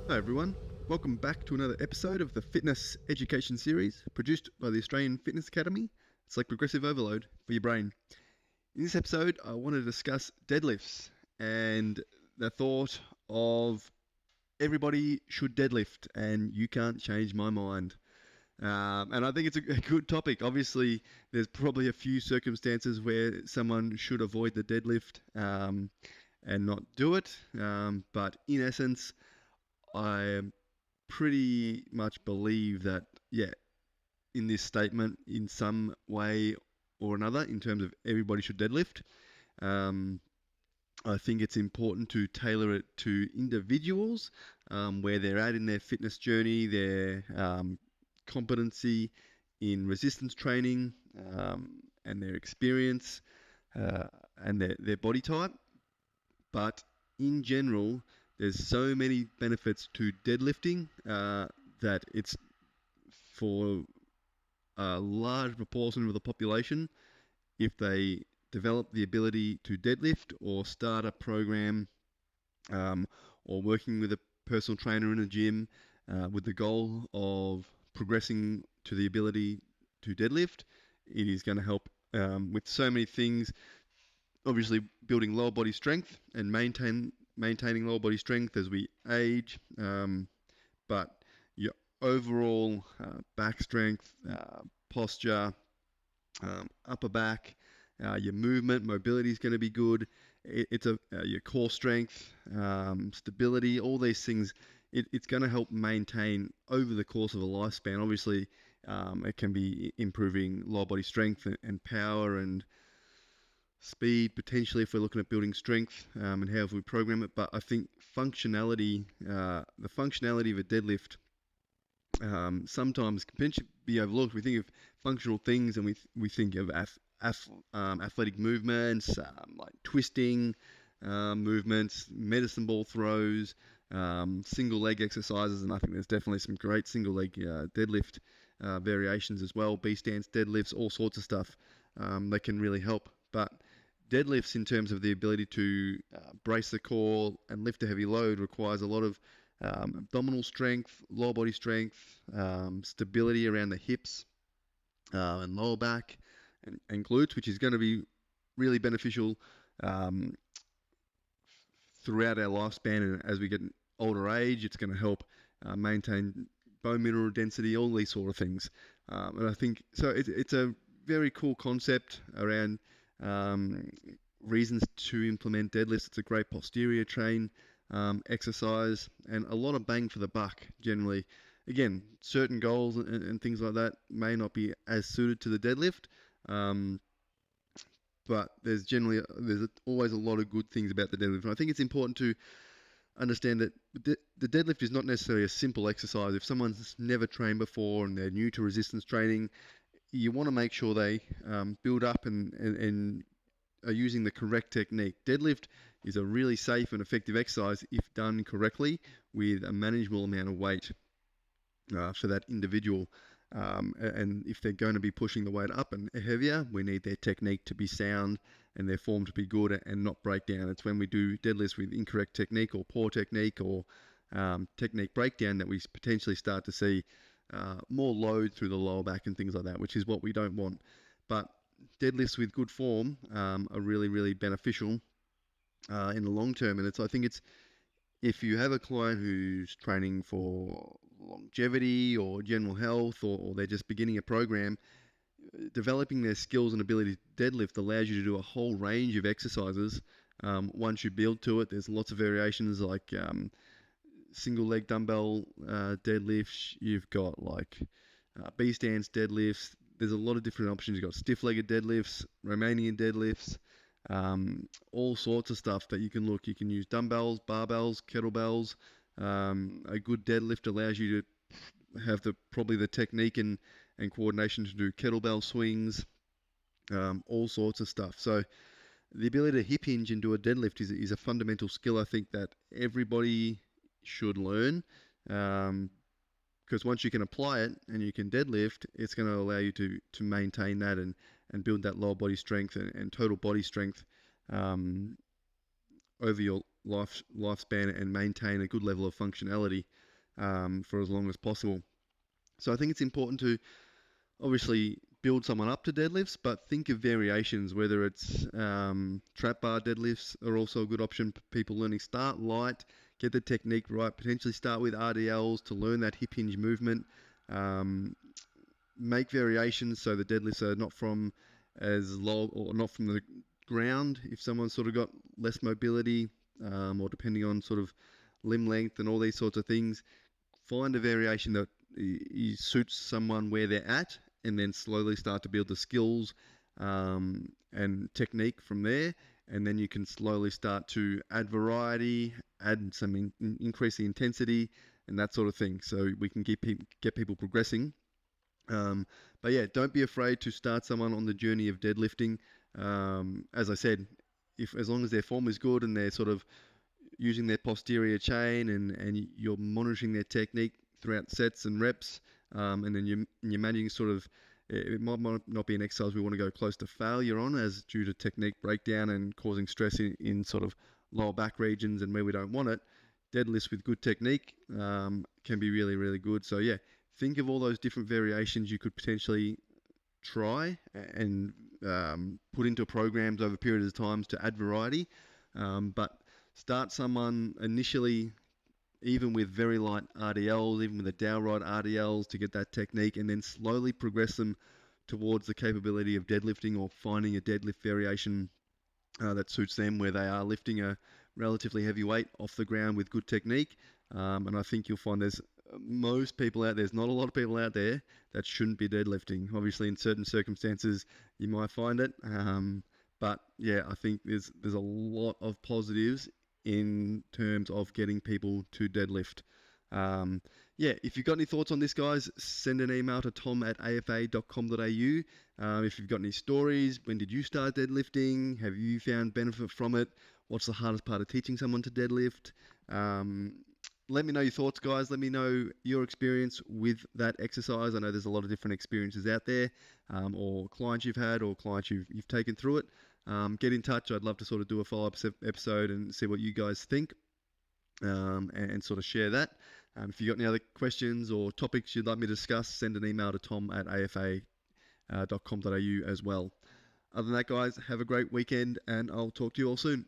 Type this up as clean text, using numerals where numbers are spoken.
Hi everyone, welcome back to another episode of the Fitness Education Series produced by the Australian Fitness Academy. It's like progressive overload for your brain. In this episode, I want to discuss deadlifts and the thought of everybody should deadlift and you can't change my mind. And I think it's a good topic. Obviously, there's probably a few circumstances where someone should avoid the deadlift and not do it. But in essence, I pretty much believe that, yeah, in this statement, in some way or another, in terms of everybody should deadlift, um, I think it's important to tailor it to individuals, where they're at in their fitness journey, their competency in resistance training, and their experience and their body type. But in general, there's so many benefits to deadlifting that it's for a large proportion of the population, if they develop the ability to deadlift or start a program or working with a personal trainer in a gym with the goal of progressing to the ability to deadlift, it is going to help with so many things. Obviously, building lower body strength and maintaining lower body strength as we age, but your overall back strength, posture, upper back, your movement, mobility is going to be good. It's your core strength, stability, all these things. It's going to help maintain over the course of a lifespan. Obviously, it can be improving lower body strength and power and speed, potentially, if we're looking at building strength and how we program it. But I think functionality, the functionality of a deadlift, sometimes can be overlooked. We think of functional things and we think of athletic movements, like twisting movements, medicine ball throws, single leg exercises, and I think there's definitely some great single leg deadlift variations as well, B stance deadlifts, all sorts of stuff that can really help. But deadlifts, in terms of the ability to brace the core and lift a heavy load, requires a lot of abdominal strength, lower body strength, stability around the hips and lower back and glutes, which is going to be really beneficial throughout our lifespan. And as we get older age, it's going to help maintain bone mineral density, all these sort of things. And I think so. It's a very cool concept around reasons to implement deadlifts. It's a great posterior train exercise and a lot of bang for the buck generally. Again, certain goals and things like that may not be as suited to the deadlift, but there's always a lot of good things about the deadlift. And I think it's important to understand that the deadlift is not necessarily a simple exercise. If someone's never trained before and they're new to resistance training, you want to make sure they build up and are using the correct technique. Deadlift is a really safe and effective exercise if done correctly with a manageable amount of weight for that individual. And if they're going to be pushing the weight up and heavier, we need their technique to be sound and their form to be good and not break down. It's when we do deadlifts with incorrect technique or poor technique or technique breakdown that we potentially start to see more load through the lower back and things like that, which is what we don't want. But deadlifts with good form are really, really beneficial in the long term. And I think it's, if you have a client who's training for longevity or general health, or they're just beginning a program, developing their skills and ability to deadlift allows you to do a whole range of exercises. Once you build to it, there's lots of variations like single leg dumbbell deadlifts. You've got like B stance deadlifts. There's a lot of different options. You've got stiff-legged deadlifts, Romanian deadlifts, all sorts of stuff that you can look. You can use dumbbells, barbells, kettlebells. A good deadlift allows you to have probably the technique and coordination to do kettlebell swings, all sorts of stuff. So the ability to hip hinge and do a deadlift is a fundamental skill, I think, that everybody should learn. Because once you can apply it and you can deadlift, it's going to allow you to maintain that and build that lower body strength and total body strength over your lifespan and maintain a good level of functionality for as long as possible. So I think it's important to obviously build someone up to deadlifts, but think of variations, whether it's trap bar deadlifts are also a good option for people learning. Start light, get the technique right, potentially start with RDLs to learn that hip hinge movement. Make variations so the deadlifts are not from as low or not from the ground if someone's sort of got less mobility, or depending on sort of limb length and all these sorts of things. Find a variation that suits someone where they're at, and then slowly start to build the skills and technique from there. And then you can slowly start to add variety, add some increase the intensity and that sort of thing, so we can get people progressing. But yeah, don't be afraid to start someone on the journey of deadlifting. As I said, as long as their form is good and they're sort of using their posterior chain and you're monitoring their technique throughout sets and reps, and then you're managing sort of, it might not be an exercise we want to go close to failure on, as due to technique breakdown and causing stress in sort of lower back regions and where we don't want it. Deadlifts with good technique can be really, really good. So yeah, think of all those different variations you could potentially try and put into programs over periods of times to add variety. But start someone initially even with very light RDLs, even with the dowel rod RDLs to get that technique, and then slowly progress them towards the capability of deadlifting or finding a deadlift variation that suits them, where they are lifting a relatively heavy weight off the ground with good technique. And I think you'll find there's not a lot of people out there that shouldn't be deadlifting. Obviously, in certain circumstances, you might find it. But yeah, I think there's a lot of positives in terms of getting people to deadlift. Yeah, if you've got any thoughts on this, guys, send an email to tom@afa.com.au. If you've got any stories, when did you start deadlifting? Have you found benefit from it? What's the hardest part of teaching someone to deadlift? Let me know your thoughts, guys. Let me know your experience with that exercise. I know there's a lot of different experiences out there, or clients you've had, or clients you've taken through it. Get in touch. I'd love to sort of do a follow-up episode and see what you guys think, and sort of share that. If you've got any other questions or topics you'd like me to discuss, send an email to tom@afa.com.au as well. Other than that, guys, have a great weekend, and I'll talk to you all soon.